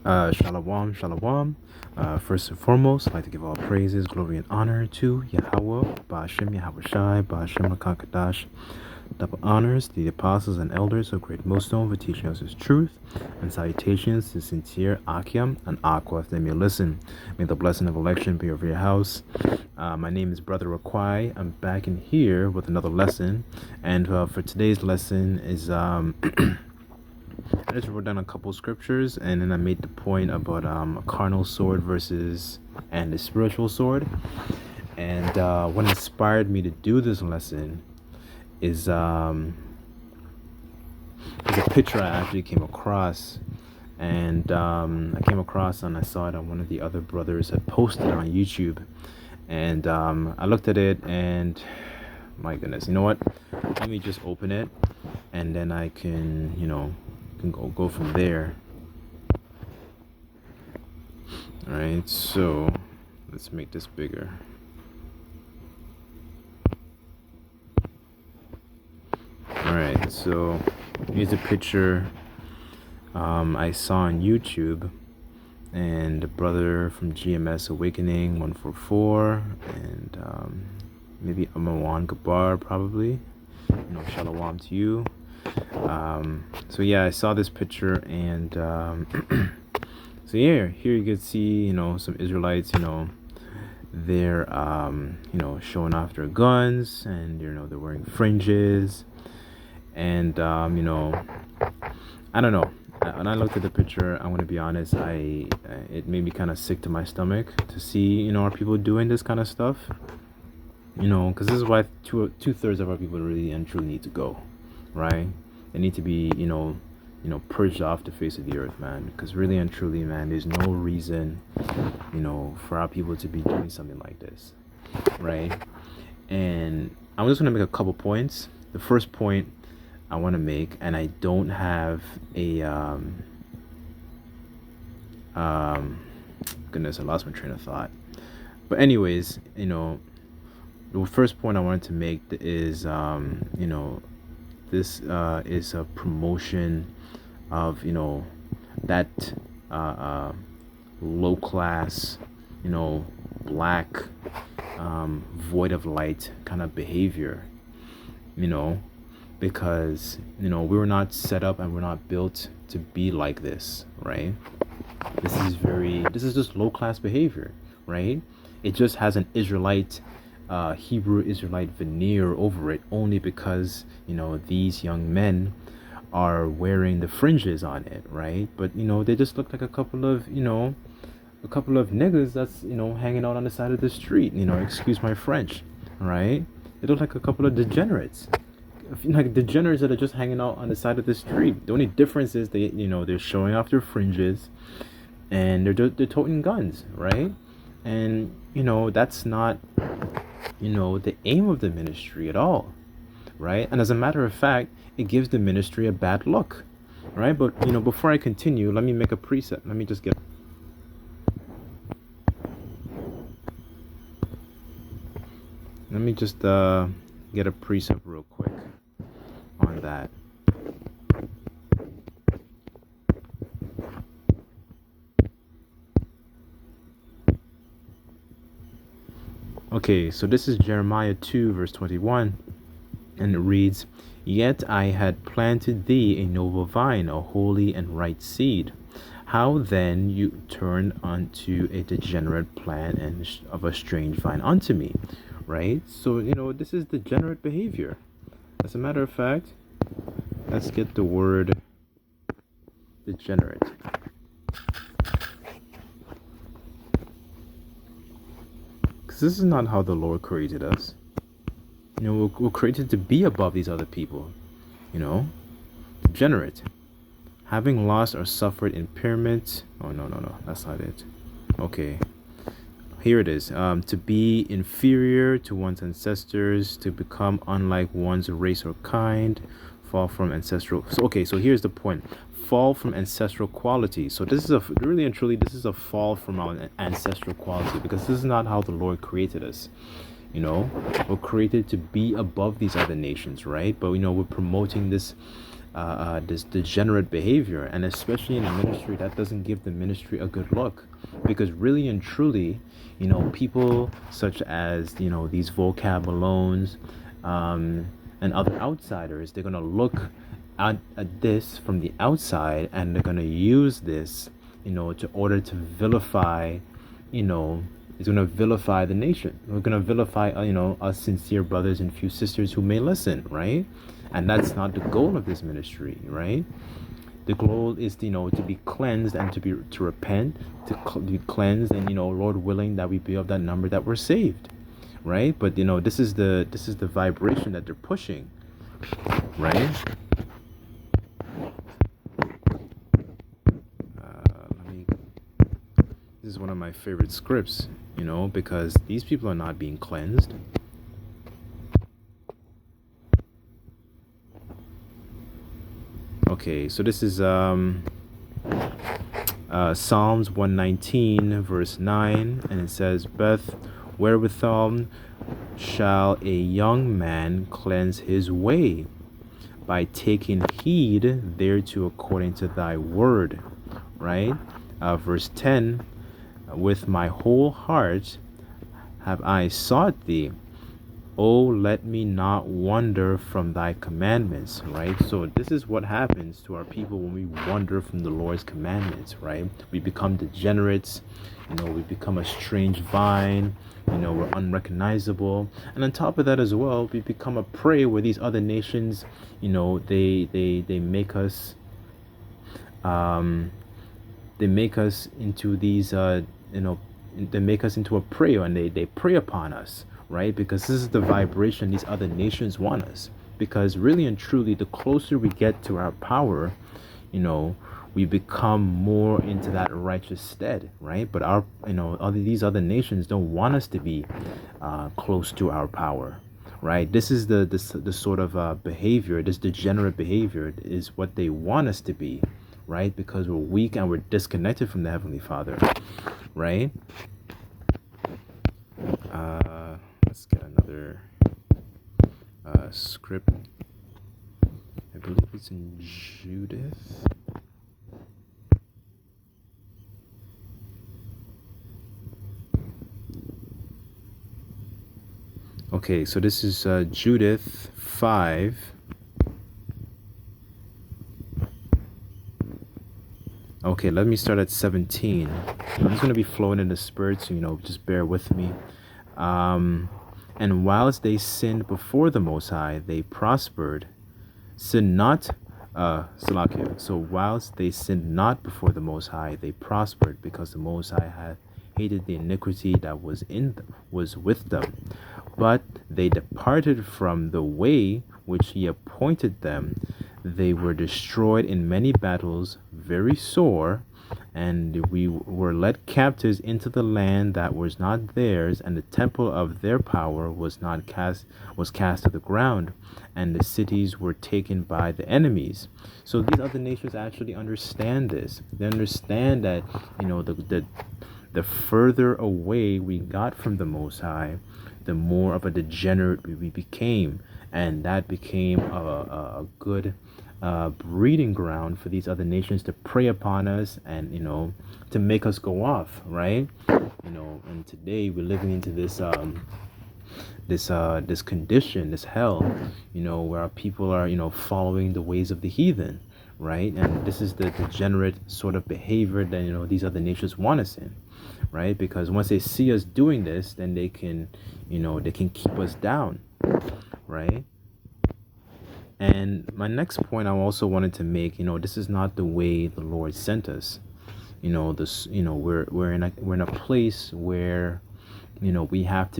Shalom, shalom. First and foremost, I'd like to give all praises, glory, and honor to Yahweh, Ba'ashem Yahweh Shai, Ba'ashem Rakakadash. Double honors to the apostles and elders of Great Millstone for teaching us his truth, and salutations to sincere Akim and Aqua if they may listen. May the blessing of election be over your house. My name is Brother Raquai. I'm back in here with another lesson, and for today's lesson is I just wrote down a couple scriptures, and then I made the point about a carnal sword versus and a spiritual sword. And what inspired me to do this lesson is a picture I actually came across, and I saw it on one of the other brothers had posted on YouTube, and I looked at it, and my goodness, you know what? Let me just open it, and then I can, can go from there. All right, so let's make this bigger. All right, so here's a picture I saw on YouTube, and the brother from GMS Awakening 144, and maybe Amawan Gabar, probably. Shalom to you. So yeah, I saw this picture, and so yeah, here you can see, some Israelites, they're showing off their guns, and they're wearing fringes, and I don't know. When I looked at the picture, I'm gonna be honest, it made me kind of sick to my stomach to see, our people doing this kind of stuff, because this is why two-thirds of our people really and truly need to go, right? They need to be, purged off the face of the earth, man. Because really and truly, man, there's no reason, for our people to be doing something like this, right? And I'm just gonna make a couple points. The first point I want to make, and I don't have a goodness, I lost my train of thought. But anyways, the first point I wanted to make is, this is a promotion of, that low class, black, void of light kind of behavior, because, we were not set up and we're not built to be like this, right? This is just low class behavior, right? It just has an Israelite Hebrew Israelite veneer over it, only because these young men are wearing the fringes on it, right? But they just look like a couple of niggas that's hanging out on the side of the street, excuse my French, right? They look like a couple of degenerates, like degenerates that are just hanging out on the side of the street. The only difference is they're showing off their fringes, and they're toting guns, right? And that's not the aim of the ministry at all, right? And as a matter of fact, it gives the ministry a bad look, right? But before I continue, let me make a precept. Let me just get a precept real quick on that. Okay, so this is Jeremiah 2 verse 21, and it reads, "Yet I had planted thee a noble vine, a holy and right seed. How then you turn unto a degenerate plant and of a strange vine unto me?" Right? So, this is degenerate behavior. As a matter of fact, let's get the word degenerate. Because this is not how the Lord created us. We're created to be above these other people. Degenerate. Having lost or suffered impairment. Oh, no, that's not it. Okay. Here it is. To be inferior to one's ancestors, to become unlike one's race or kind, fall from ancestral. So here's the point. Fall from ancestral quality. So this is really and truly, this is a fall from our ancestral quality, because this is not how the Lord created us. We're created to be above these other nations, right? But we're promoting this this degenerate behavior, and especially in a ministry that doesn't give the ministry a good look. Because really and truly, people such as these vocab Malones, and other outsiders, they're gonna look at this from the outside, and they're gonna use this, to order to vilify, it's going to vilify the nation. We're going to vilify, us sincere brothers and few sisters who may listen, right? And that's not the goal of this ministry, right? The goal is, to be cleansed and to repent, be cleansed, and Lord willing that we be of that number that we're saved, right? But this is the vibration that they're pushing, right? This is one of my favorite scripts, because these people are not being cleansed. Okay, so this is Psalms 119, verse 9, and it says, Beth, wherewithal shall a young man cleanse his way? By taking heed thereto according to thy word, right? Verse 10, with my whole heart have I sought thee. Oh, let me not wander from thy commandments, right? So this is what happens to our people when we wander from the Lord's commandments, right? We become degenerates, we become a strange vine, we're unrecognizable. And on top of that as well, we become a prey where these other nations, they make us into these they make us into a prey, and they prey upon us, right? Because this is the vibration these other nations want us. Because really and truly, the closer we get to our power, we become more into that righteous stead, right? But these other nations don't want us to be close to our power, right? This is the sort of behavior, this degenerate behavior is what they want us to be, right? Because we're weak and we're disconnected from the Heavenly Father, right? Let's get another script. I believe it's in Judith. Okay, so this is Judith 5. Okay, let me start at 17. I'm just going to be flowing in the spirit, so, just bear with me. And whilst they sinned before the Most High, they prospered. Sin not, Salakia. So whilst they sinned not before the Most High, they prospered, because the Most High had hated the iniquity that was with them. But they departed from the way which he appointed them. They were destroyed in many battles, very sore, and we were led captives into the land that was not theirs, and the temple of their power was cast to the ground, and the cities were taken by the enemies. So these other nations actually understand this. They understand that the further away we got from the Most High, the more of a degenerate we became, and that became a good breeding ground for these other nations to prey upon us and to make us go off, right? And today we're living into this this condition, this hell, where our people are following the ways of the heathen, right? And this is the degenerate sort of behavior that these other nations want us in, right? Because once they see us doing this, then they can keep us down, right? And my next point I also wanted to make, this is not the way the Lord sent us. We're in a place where, we have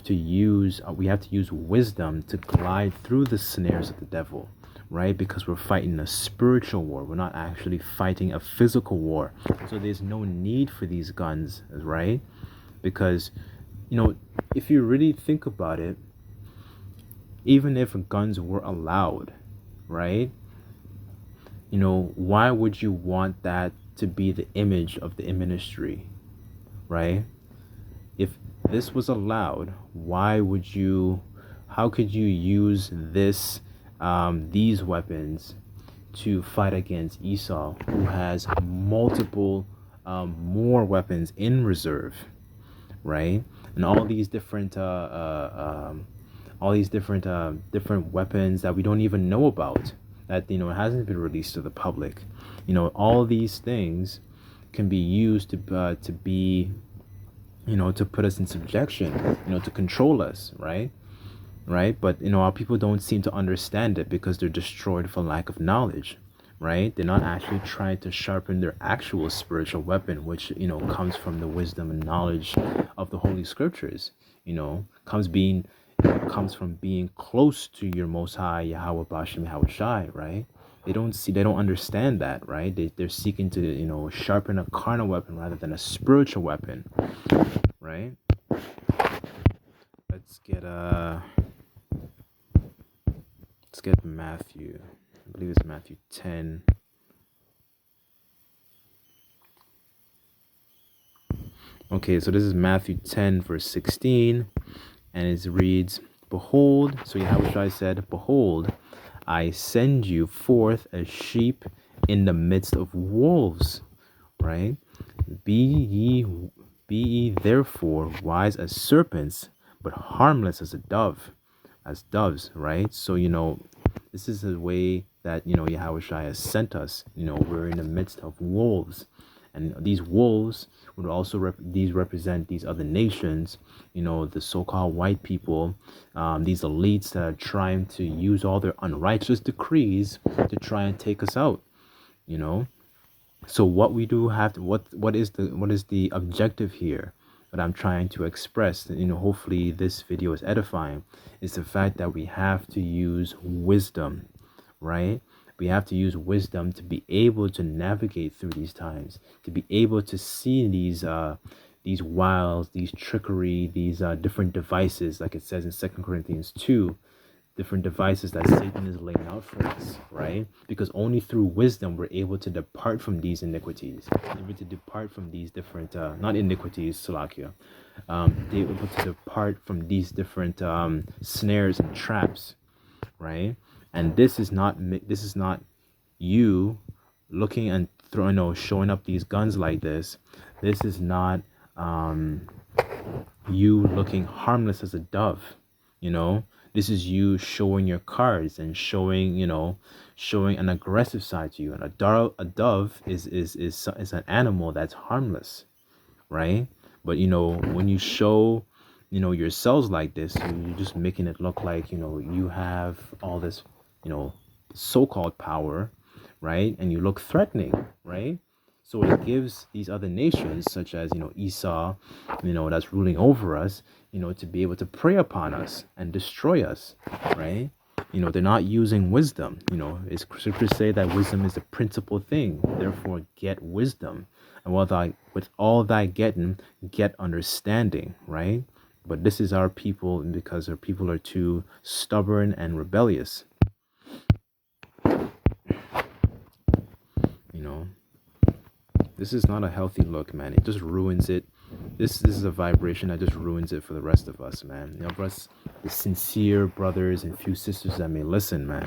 to use wisdom to glide through the snares of the devil, right? Because we're fighting a spiritual war. We're not actually fighting a physical war. So there's no need for these guns, right? Because, if you really think about it, even if guns were allowed, right? Why would you want that to be the image of the ministry, right? If this was allowed, how could you use this these weapons to fight against Esau, who has multiple more weapons in reserve, right? And all these different weapons that we don't even know about, that hasn't been released to the public. All these things can be used to be, to put us in subjection, to control us, right? Right? But our people don't seem to understand it because they're destroyed for lack of knowledge, right? They're not actually trying to sharpen their actual spiritual weapon, which comes from the wisdom and knowledge of the Holy Scriptures. Comes from being close to your Most High Yahweh Bashem Yahweh Shai, right? They don't understand that, right? They're seeking to sharpen a carnal weapon rather than a spiritual weapon, right? Let's get Matthew. I believe it's Matthew 10. Okay, so this is Matthew 10, verse 16, and it reads, Behold, so Yahweh said, Behold, I send you forth as sheep in the midst of wolves, right? Be ye therefore wise as serpents, but harmless as doves, right? So, this is the way that, Yahweh has sent us. We're in the midst of wolves. And these wolves would also represent these other nations, the so-called white people, these elites that are trying to use all their unrighteous decrees to try and take us out, So what we do have to, what is the objective here that I'm trying to express, hopefully this video is edifying, is the fact that we have to use wisdom, right? We have to use wisdom to be able to navigate through these times, to be able to see these wiles, these trickery, these different devices, like it says in 2 Corinthians 2, different devices that Satan is laying out for us, right? Because only through wisdom we're able to depart from these iniquities, able to depart from these different, not iniquities, Salakia, they're able to depart from these different snares and traps, right? And this is not you looking and throwing, showing up these guns like this. This is not you looking harmless as a dove, This is you showing your cards and showing an aggressive side to you. And a dove is an animal that's harmless, right? But when you show yourselves like this, you're just making it look like you have all this so-called power, right? And you look threatening, right? So it gives these other nations, such as Esau, that's ruling over us, to be able to prey upon us and destroy us, right? They're not using wisdom. It's scriptures say that wisdom is the principal thing. Therefore, get wisdom, and with all thy getting, get understanding, right? But this is our people, because our people are too stubborn and rebellious. This is not a healthy look, man. It just ruins it. This is a vibration that just ruins it for the rest of us, man. For us, the sincere brothers and few sisters that may listen, man.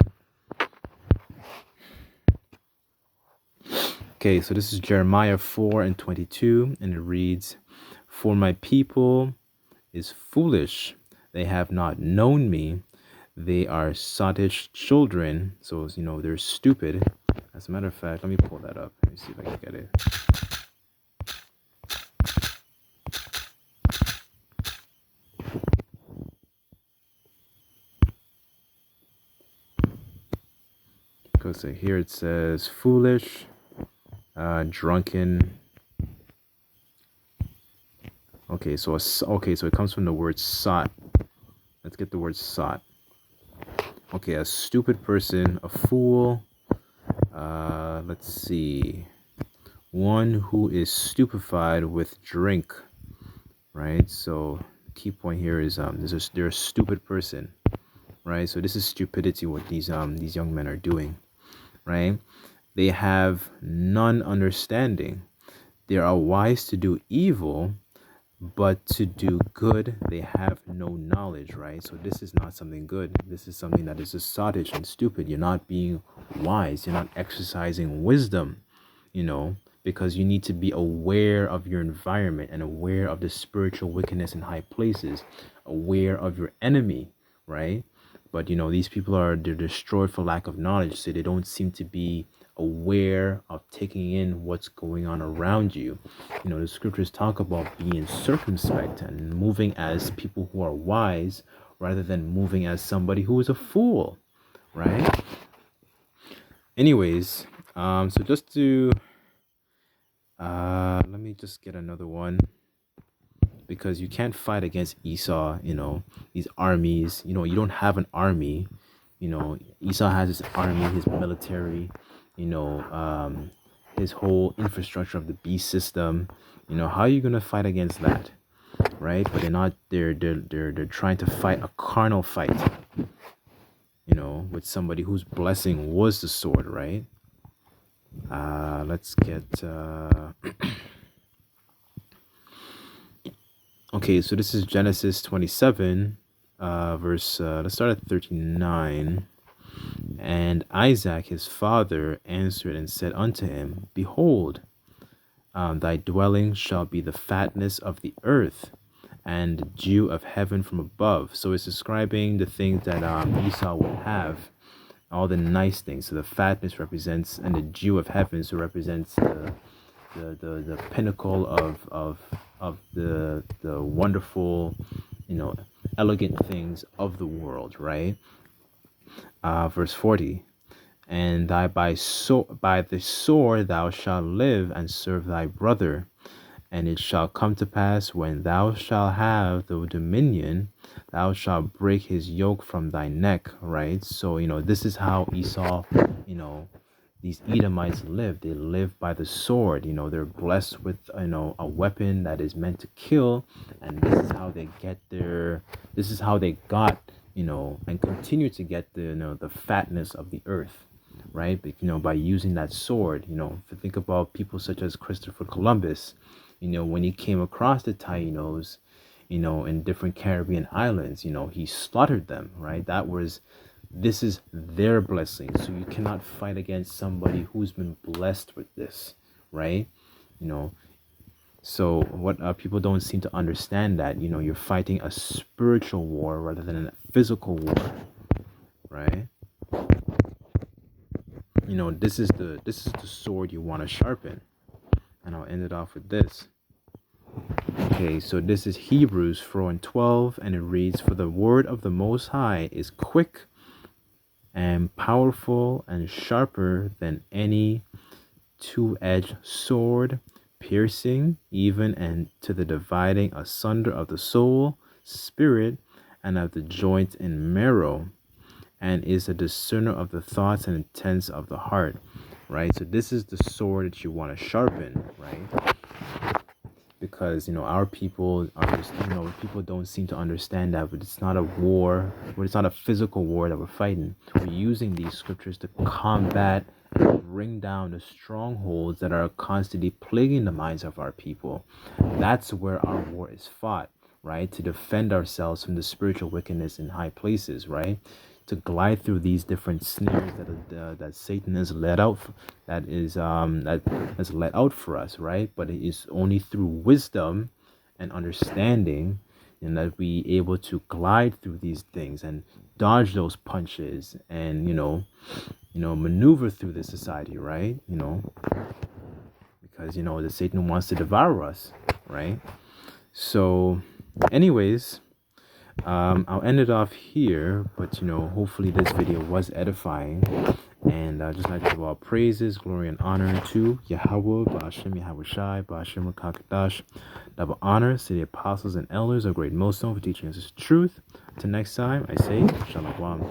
Okay, so this is Jeremiah 4:22, and it reads, For my people is foolish. They have not known me. They are sottish children. So, they're stupid. As a matter of fact, let me pull that up. Let me see if I can get it. Because here it says foolish, drunken. Okay, so it comes from the word sot. Let's get the word sot. Okay, a stupid person, a fool. Let's see. One who is stupefied with drink, right? So key point here is they're a stupid person, right? So this is stupidity, what these young men are doing, right? They have none understanding. They are wise to do evil. but to do good they have no knowledge, right? So this is not something good. This is something that is just sottish and stupid. You're not being wise. You're not exercising wisdom, because you need to be aware of your environment and aware of the spiritual wickedness in high places, aware of your enemy, right? But these people they're destroyed for lack of knowledge, so they don't seem to be aware of taking in what's going on around you. The scriptures talk about being circumspect and moving as people who are wise rather than moving as somebody who is a fool, right? Anyways, so just to let me just get another one, because you can't fight against Esau, these armies. You don't have an army. Esau has his army, his military, his whole infrastructure of the beast system. How are you gonna fight against that, right? But they're not. They're trying to fight a carnal fight, with somebody whose blessing was the sword, right? Let's get. Okay, so this is Genesis 27, verse. Let's start at 39. And Isaac his father answered and said unto him, Behold, thy dwelling shall be the fatness of the earth, and the dew of heaven from above. So it's describing the things that Esau would have, all the nice things. So the fatness represents, and the dew of heaven so represents the pinnacle of the wonderful, elegant things of the world, right? Verse 40. And by the sword thou shalt live and serve thy brother. And it shall come to pass, when thou shalt have the dominion, thou shalt break his yoke from thy neck, right? So, this is how Esau, these Edomites live. They live by the sword. They're blessed with, a weapon that is meant to kill. And this is how they got, and continue to get the fatness of the earth, right? But, by using that sword. If you think about people such as Christopher Columbus, when he came across the Tainos, in different Caribbean islands, he slaughtered them, right? This is their blessing. So you cannot fight against somebody who's been blessed with this, right? So what people don't seem to understand, that, you're fighting a spiritual war rather than a physical war, right? This is the sword you want to sharpen. And I'll end it off with this. Okay, so this is Hebrews 4:12, and it reads, For the word of the Most High is quick and powerful and sharper than any two-edged sword, piercing even and to the dividing asunder of the soul, spirit, and of the joints and marrow, and is a discerner of the thoughts and intents of the heart, right? So this is the sword that you want to sharpen, right? Because our people are just, people don't seem to understand that. But it's not a war, but it's not a physical war that we're fighting. We're using these scriptures to combat and bring down the strongholds that are constantly plaguing the minds of our people. That's where our war is fought, right? To defend ourselves from the spiritual wickedness in high places, right? To glide through these different snares that Satan has let out, that has let out for us, right? But it is only through wisdom and understanding, and that we able to glide through these things and dodge those punches, and maneuver through this society, right? Because the Satan wants to devour us, right? So, anyways. I'll end it off here, but hopefully this video was edifying, and I just like to give all praises, glory, and honor to Yahweh, Ba'ashem Yahweh Shai, Ba'ashem Rakakadash. Double honors to the apostles and elders of Great Millstone for teaching us his truth. Until next time, I say Shalom.